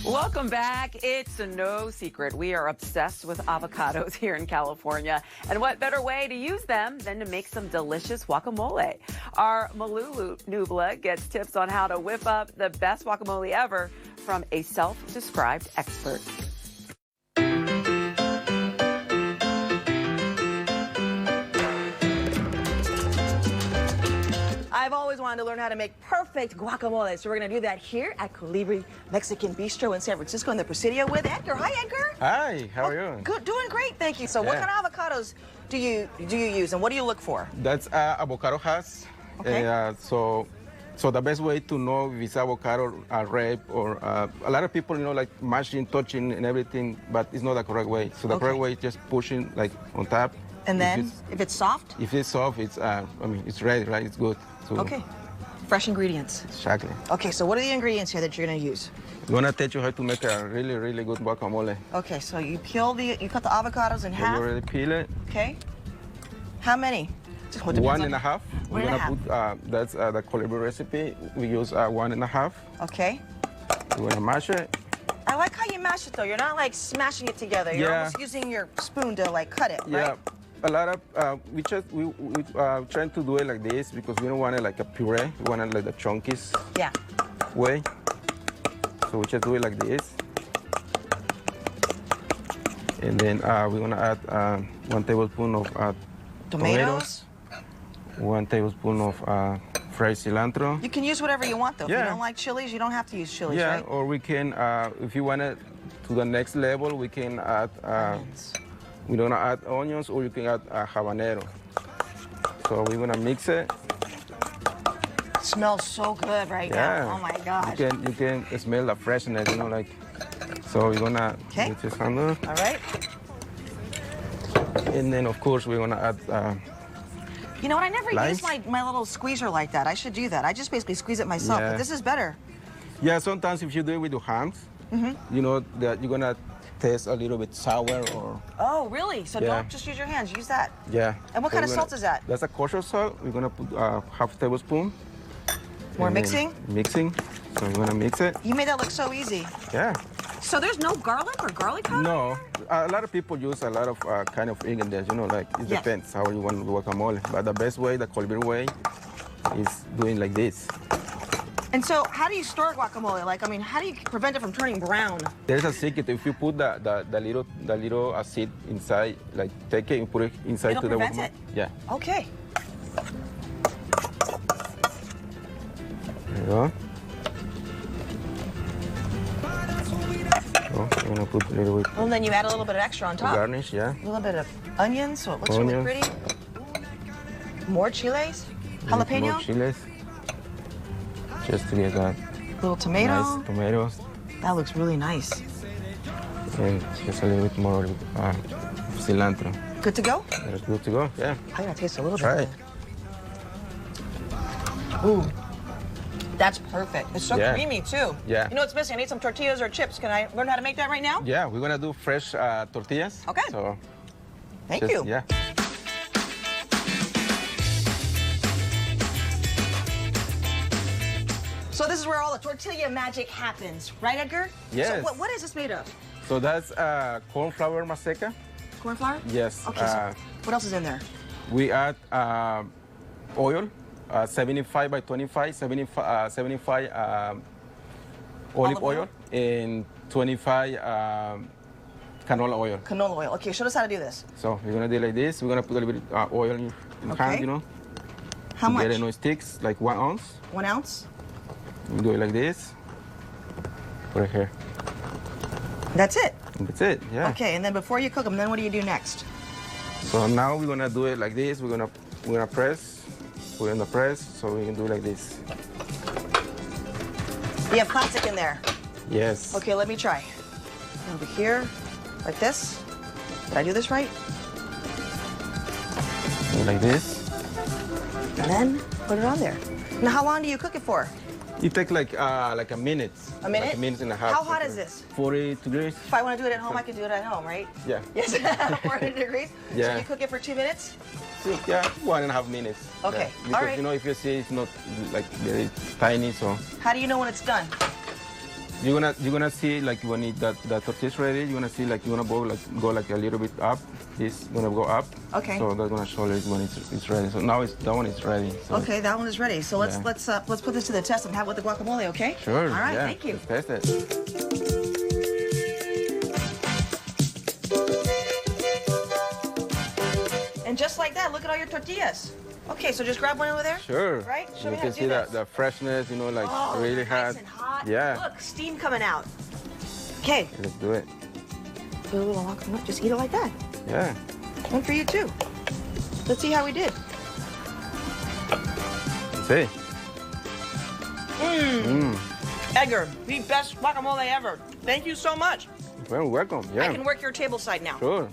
Welcome back. It's no secret we are obsessed with avocados here in California. And what better way to use them than to make some delicious guacamole? Our Malou Nubla gets tips on how to whip up the best guacamole ever from a self-described expert. I've always wanted to learn how to make perfect guacamole, so we're going to do that here at Colibri Mexican Bistro in San Francisco in the Presidio with Edgar. Hi, Edgar. Hi, how are you? Good, doing great, thank you. So what kind of avocados do you use, and what do you look for? That's avocado has. Okay. So the best way to know if it's avocado ripe or a lot of people, like mashing, touching, and everything, but it's not the correct way. So the correct way is just pushing like on top. And then, if it's soft? If it's soft, it's it's ready, right? It's good. So, okay. Fresh ingredients. Exactly. Okay, so what are the ingredients here that you're going to use? I'm gonna teach you how to make a really, really good guacamole. Okay, so you cut the avocados in half. You already peel it. Okay. How many? Just 1.5. We're gonna put that's the Colibri recipe. We use 1.5. Okay. We're gonna mash it. I like how you mash it though. You're not like smashing it together. You're almost using your spoon to like cut it, right? Yeah. A lot of we trying to do it like this because we don't want it like a puree. We want it like the chunkies way. So we just do it like this. And then we're gonna add 1 tablespoon of tomatoes, 1 tablespoon of fresh cilantro. You can use whatever you want though. If you don't like chilies, you don't have to use chilies, right? Or we can, if you want it to the next level, we can add onions. We're gonna add onions, or you can add habanero. So we're gonna mix it. It smells so good right now. Oh my gosh. You can smell the freshness, like. So we're gonna mix this handle. All right. And then of course we're gonna add. You know what? I never use my little squeezer like that. I should do that. I just basically squeeze it myself. But this is better. Yeah. Sometimes if you do it with your hands, you know that you're gonna taste a little bit sour or... Oh, really? So don't just use your hands, use that. Yeah. And what kind of salt is that? That's a kosher salt. We're gonna put half tablespoon. More mixing? Mixing. So we're gonna mix it. You made that look so easy. Yeah. So there's no garlic or garlic powder? No. A lot of people use a lot of kind of ingredients, like it depends how you want to do guacamole. But the best way, the Colibri way, is doing like this. And so, how do you store guacamole? Like, how do you prevent it from turning brown? There's a secret. If you put the little seed inside, like take it and put it inside It'll to the prevent it? Yeah. Okay. There you go. So we're gonna put a little bit. And then you add a little bit of extra on top. Garnish, yeah. A little bit of onions, so it looks really pretty. More chiles, jalapenos. More chiles. Just to get that little tomato. Nice tomatoes. That looks really nice. And just a little bit more cilantro. Good to go? That's good to go, yeah. I gotta taste a little bit. Try it. Ooh, that's perfect. It's so creamy too. Yeah. You know what's missing? I need some tortillas or chips. Can I learn how to make that right now? Yeah, we're gonna do fresh tortillas. Okay. So Thank you. Yeah. So this is where all the tortilla magic happens, right, Edgar? Yes. So what is this made of? So that's corn flour maseca. Corn flour? Yes. Okay, so what else is in there? We add oil, 75 by 25, 75 olive oil, and 25 canola oil. Canola oil. Okay, show us how to do this. So we're gonna do it like this. We're gonna put a little bit of oil in your hand, How much? Get it no sticks, like 1 ounce. 1 ounce? You do it like this. Put it here. That's it? And that's it, yeah. Okay, and then before you cook them, then what do you do next? So now we're gonna do it like this. We're gonna press, put it in the press, so we can do it like this. You have plastic in there? Yes. Okay, let me try. Over here, like this. Did I do this right? Like this. And then put it on there. Now, how long do you cook it for? It takes like a minute. A minute? Like a minute and a half. How hot is this? 40 degrees. If I want to do it at home, I can do it at home, right? Yeah. Yes, 40 degrees? Yeah. So you cook it for 2 minutes? Yeah, 1.5 minutes. Okay, Yeah. Because all right. if you see it's not like very tiny, so. How do you know when it's done? You're gonna see like when the tortilla is ready, you're gonna see like you wanna go like a little bit up. This gonna go up. Okay. So that's gonna show you when it's ready. So now that one is ready. So. Okay, that one is ready. So let's put this to the test and have it with the guacamole, okay? Sure. All right, yeah. thank you. Let's taste it. And just like that, look at all your tortillas. Okay, so just grab one over there. Sure. Right? Show you me how can to see do this. the freshness, you know, like Oh, really nice hot. and hot. Yeah. Look, steam coming out. Okay. Let's do it. Put a little guacamole. Just eat it like that. Yeah. One for you too. Let's see how we did. See. Edgar, the best guacamole ever. Thank you so much. Well, welcome. Yeah. I can work your table side now. Sure.